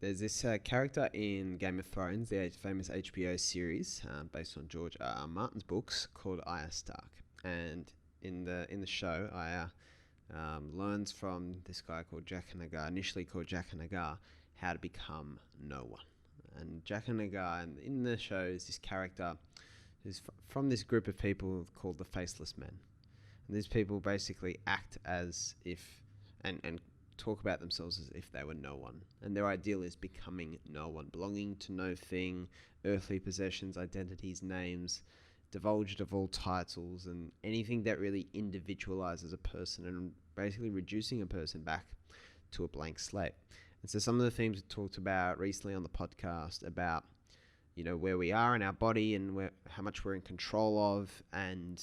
There's this character in Game of Thrones, the famous HBO series based on George R. R. Martin's books, called Arya Stark. And in the show, Arya learns from this guy called Jaqen H'ghar, initially called Jaqen H'ghar, how to become no one. And Jaqen H'ghar in the show is this character who's from this group of people called the Faceless Men. And these people basically act as if and talk about themselves as if they were no one. And their ideal is becoming no one, belonging to no thing, earthly possessions, identities, names, divulged of all titles, and anything that really individualizes a person, and basically reducing a person back to a blank slate. And so some of the themes we talked about recently on the podcast about, where we are in our body and how much we're in control of, and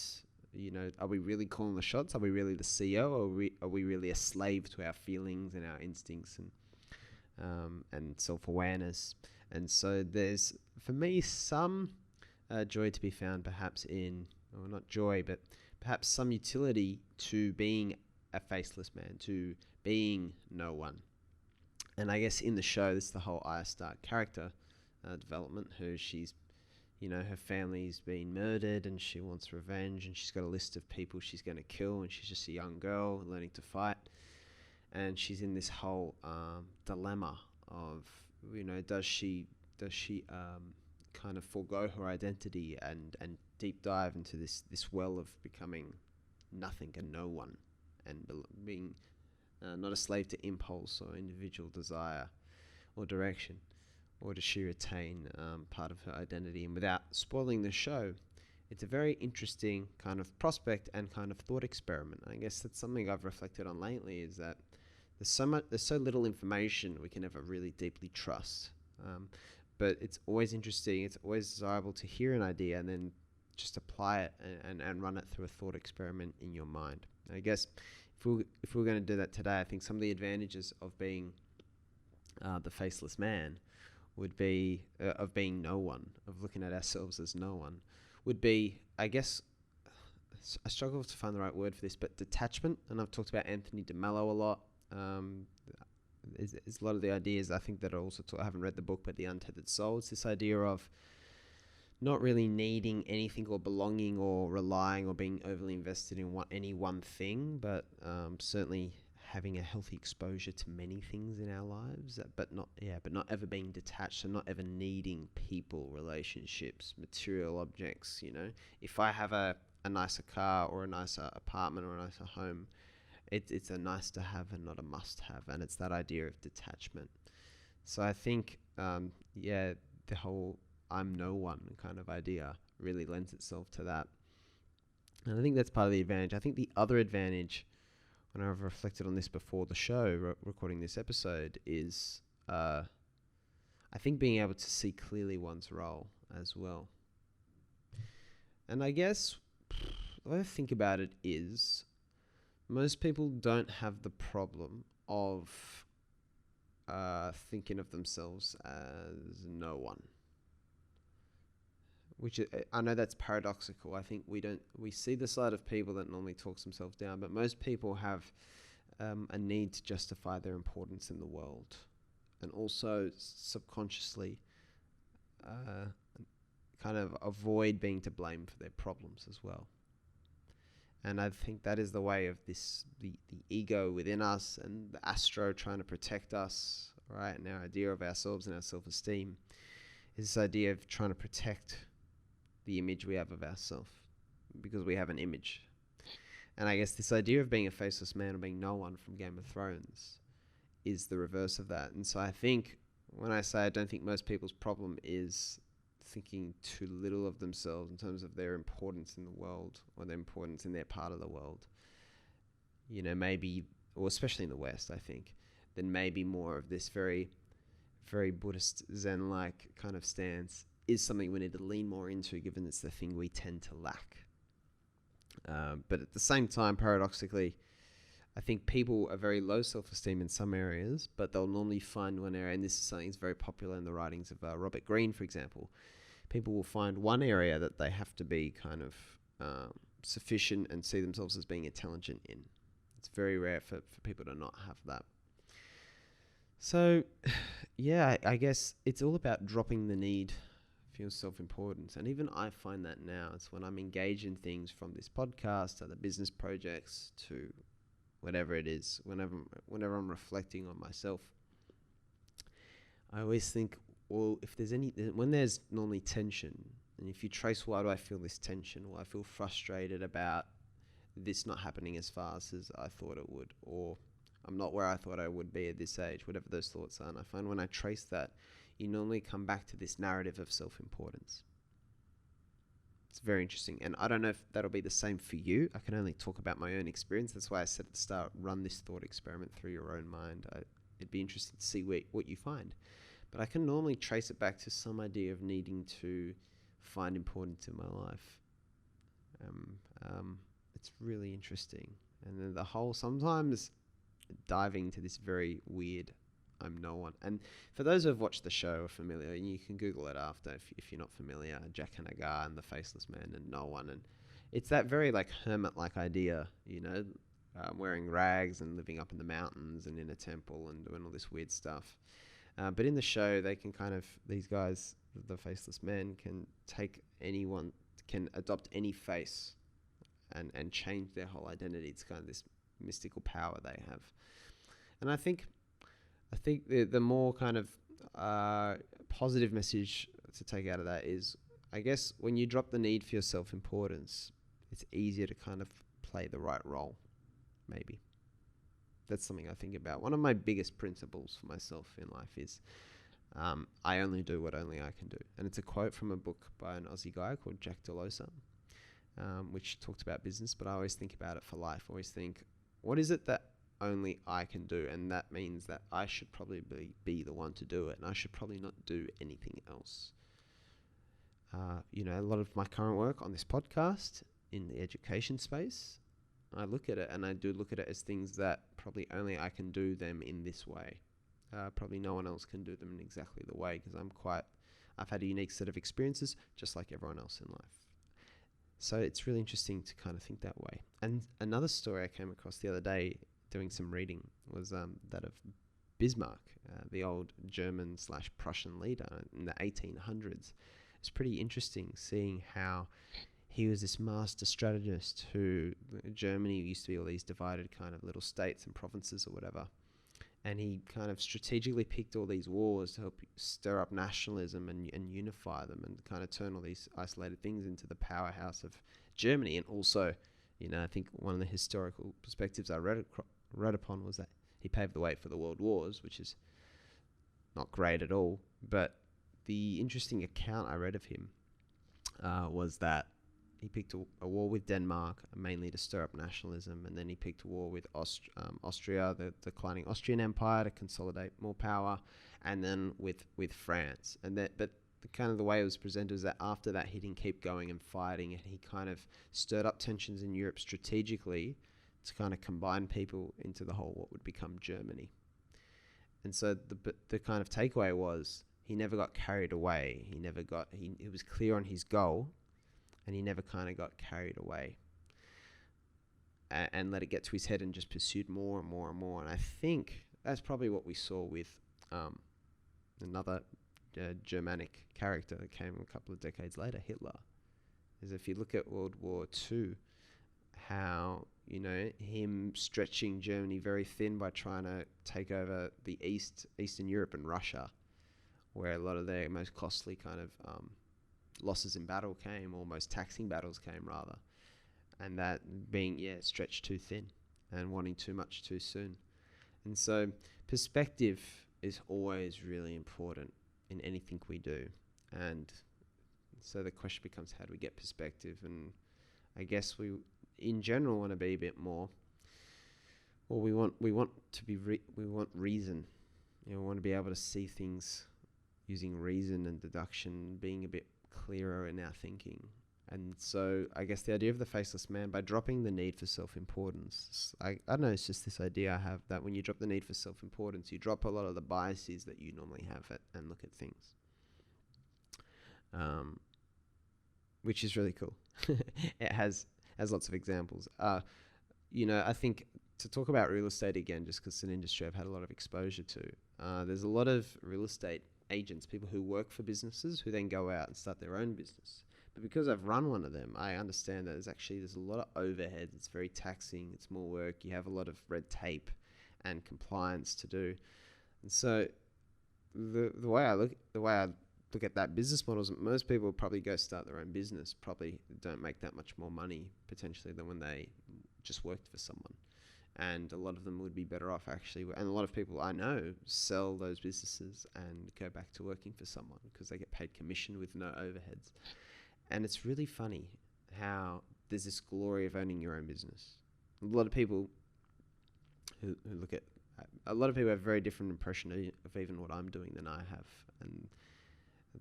are we really calling the shots? Are we really the CEO, or are we really a slave to our feelings and our instincts and self-awareness? And so there's, for me, some joy to be found perhaps or not joy, but perhaps some utility to being a faceless man, to being no one. And I guess in the show, this is the whole Arya Stark character development, she's her family's been murdered and she wants revenge, and she's got a list of people she's going to kill, and she's just a young girl learning to fight, and she's in this whole dilemma of does she kind of forego her identity and deep dive into this well of becoming nothing and no one, and being not a slave to impulse or individual desire or direction? Or does she retain part of her identity? And without spoiling the show, it's a very interesting kind of prospect and kind of thought experiment. I guess that's something I've reflected on lately, is that there's so little information we can ever really deeply trust. But it's always interesting, it's always desirable to hear an idea and then just apply it and run it through a thought experiment in your mind. I guess if we're going to do that today, I think some of the advantages of being the faceless man would be of being no one, of looking at ourselves as no one, would be, I guess, I struggle to find the right word for this, but detachment. And I've talked about Anthony DeMello a lot. There's a lot of the ideas I think that are also I haven't read the book, but The Untethered Soul. It's this idea of not really needing anything or belonging or relying or being overly invested in any one thing, but certainly having a healthy exposure to many things in our lives, but not ever being detached, and not ever needing people, relationships, material objects. If I have a nicer car or a nicer apartment or a nicer home, it's a nice to have and not a must have, and it's that idea of detachment. So I think the whole I'm no one kind of idea really lends itself to that, and I think that's part of the advantage. I think the other advantage, when I've reflected on this before the show, recording this episode, is I think being able to see clearly one's role as well. And I guess the way I think about it is most people don't have the problem of thinking of themselves as no one. Which I know that's paradoxical. I think we see the side of people that normally talks themselves down, but most people have a need to justify their importance in the world, and also subconsciously kind of avoid being to blame for their problems as well. And I think that is the way of the ego within us, and the astro trying to protect us, right? And our idea of ourselves and our self-esteem is this idea of trying to protect the image we have of ourselves, because we have an image. And I guess this idea of being a faceless man or being no one from Game of Thrones is the reverse of that. And so I think when I say I don't think most people's problem is thinking too little of themselves in terms of their importance in the world or their importance in their part of the world, maybe, or especially in the West, I think, then maybe more of this very, very Buddhist Zen-like kind of stance is something we need to lean more into, given it's the thing we tend to lack. But at the same time, paradoxically, I think people are very low self-esteem in some areas, but they'll normally find one area, and this is something that's very popular in the writings of Robert Greene, for example. People will find one area that they have to be kind of sufficient and see themselves as being intelligent in. It's very rare for people to not have that. So, yeah, I guess it's all about dropping the need for your self-importance. And even I find that now. It's when I'm engaged in things from this podcast to the business projects to whatever it is, whenever I'm reflecting on myself, I always think, well, if there's when there's normally tension, and if you trace why do I feel this tension, well, I feel frustrated about this not happening as fast as I thought it would, or I'm not where I thought I would be at this age, whatever those thoughts are. And I find when I trace that, you normally come back to this narrative of self-importance. It's very interesting. And I don't know if that'll be the same for you. I can only talk about my own experience. That's why I said at the start, run this thought experiment through your own mind. It'd be interesting to see what you find. But I can normally trace it back to some idea of needing to find importance in my life. It's really interesting. And then the whole, sometimes diving into this very weird I'm no one. And for those who have watched the show or familiar, and you can Google it after if you're not familiar, Jack Hanagar and the Faceless Man and no one. And it's that very like hermit-like idea, wearing rags and living up in the mountains and in a temple and doing all this weird stuff. But in the show, they can these guys, the Faceless Men, can can adopt any face and change their whole identity. It's kind of this mystical power they have. And I think the more kind of positive message to take out of that is, I guess, when you drop the need for your self-importance, it's easier to kind of play the right role, maybe. That's something I think about. One of my biggest principles for myself in life is I only do what only I can do. And it's a quote from a book by an Aussie guy called Jack Delosa, which talked about business, but I always think about it for life. I always think, what is it that only I can do? And that means that I should probably be the one to do it, and I should probably not do anything else. A lot of my current work on this podcast in the education space, I look at it and I do look at it as things that probably only I can do them in this way. Probably no one else can do them in exactly the way, because I've had a unique set of experiences just like everyone else in life. So it's really interesting to kind of think that way. And another story I came across the other day doing some reading was that of Bismarck, the old German/Prussian leader in the 1800s. It's pretty interesting seeing how he was this master strategist who Germany used to be all these divided kind of little states and provinces or whatever. And he kind of strategically picked all these wars to help stir up nationalism and unify them and kind of turn all these isolated things into the powerhouse of Germany. And also, I think one of the historical perspectives I read upon was that he paved the way for the world wars, which is not great at all. But the interesting account I read of him was that he picked a war with Denmark, mainly to stir up nationalism, and then he picked a war with Austria, the declining Austrian Empire, to consolidate more power, and then with France. But the way it was presented was that after that he didn't keep going and fighting, and he kind of stirred up tensions in Europe strategically to kind of combine people into the whole what would become Germany. And so the kind of takeaway was he never got carried away. He was clear on his goal, and he never kind of got carried away and let it get to his head and just pursued more and more and more. And I think that's probably what we saw with another Germanic character that came a couple of decades later, Hitler. Is if you look at World War II, how, him stretching Germany very thin by trying to take over the Eastern Europe and Russia, where a lot of their most costly kind of losses in battle came, or most taxing battles came rather, and that being stretched too thin and wanting too much too soon. And so perspective is always really important in anything we do. And so the question becomes, how do we get perspective? And I guess we in general want to be a bit more, well, we want reason. We want to be able to see things using reason and deduction, being a bit clearer in our thinking. And so I guess the idea of the Faceless Man, by dropping the need for self-importance, I don't know, it's just this idea I have that when you drop the need for self-importance, you drop a lot of the biases that you normally have and look at things, which is really cool. It has lots of examples. I think to talk about real estate again, just because it's an industry I've had a lot of exposure to, There's a lot of real estate agents, people who work for businesses who then go out and start their own business. But because I've run one of them, I understand that there's a lot of overhead. It's very taxing. It's more work. You have a lot of red tape and compliance to do. And so the way I look at that business model is most people will probably go start their own business, probably don't make that much more money potentially than when they just worked for someone. And a lot of them would be better off actually. And a lot of people I know sell those businesses and go back to working for someone because they get paid commission with no overheads. And it's really funny how there's this glory of owning your own business. A lot of people who look at, a lot of people have a very different impression of even what I'm doing than I have. And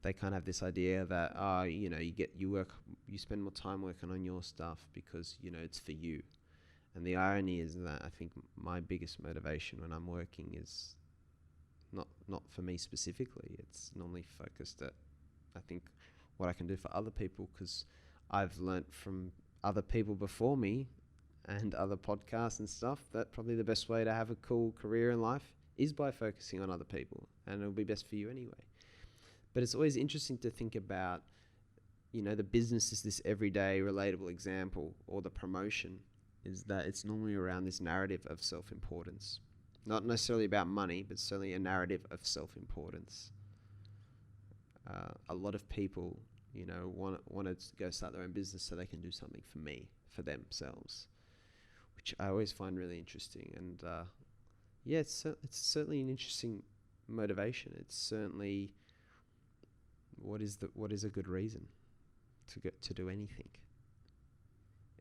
they kind of have this idea that, you spend more time working on your stuff because, it's for you. And the irony is that I think my biggest motivation when I'm working is not for me specifically. It's normally focused at, I think, what I can do for other people, because I've learnt from other people before me and other podcasts and stuff that probably the best way to have a cool career in life is by focusing on other people, and it'll be best for you anyway. But it's always interesting to think about, the business is this everyday relatable example, or the promotion is that it's normally around this narrative of self-importance. Not necessarily about money, but certainly a narrative of self-importance. A lot of people, want to go start their own business so they can do something for themselves, which I always find really interesting. And it's certainly an interesting motivation. It's certainly what is a good reason to do anything.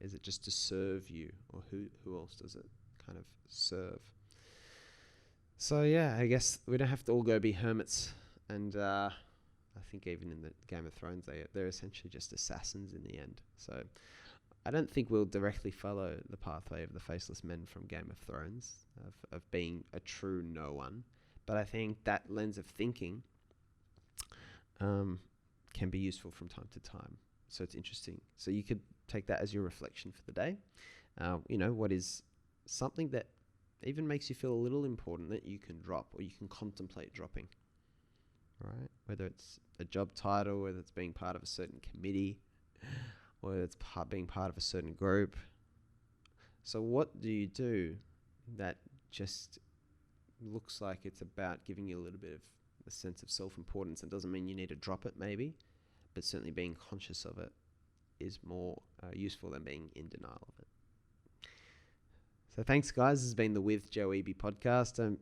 Is it just to serve you, or who else does it kind of serve? So yeah, I guess we don't have to all go be hermits. And I think even in the Game of Thrones, they're essentially just assassins in the end. So I don't think we'll directly follow the pathway of the Faceless Men from Game of Thrones, of being a true no one. But I think that lens of thinking can be useful from time to time. So it's interesting. So you could take that as your reflection for the day. What is something that even makes you feel a little important that you can drop, or you can contemplate dropping, right? Whether it's a job title, whether it's being part of a certain committee, or whether it's being part of a certain group. So what do you do that just looks like it's about giving you a little bit of a sense of self-importance? It doesn't mean you need to drop it maybe, but certainly being conscious of it is more useful than being in denial of it. So thanks, guys. This has been the With Joe Wehbe podcast. Don't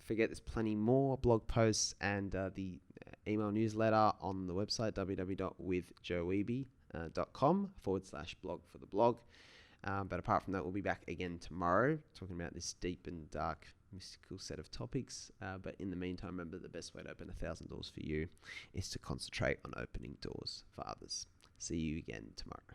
forget, there's plenty more blog posts and the email newsletter on the website, www.withjoewehbe.com/blog for the blog. But apart from that, we'll be back again tomorrow talking about this deep and dark mystical set of topics. But in the meantime, remember, the best way to open 1,000 doors for you is to concentrate on opening doors for others. See you again tomorrow.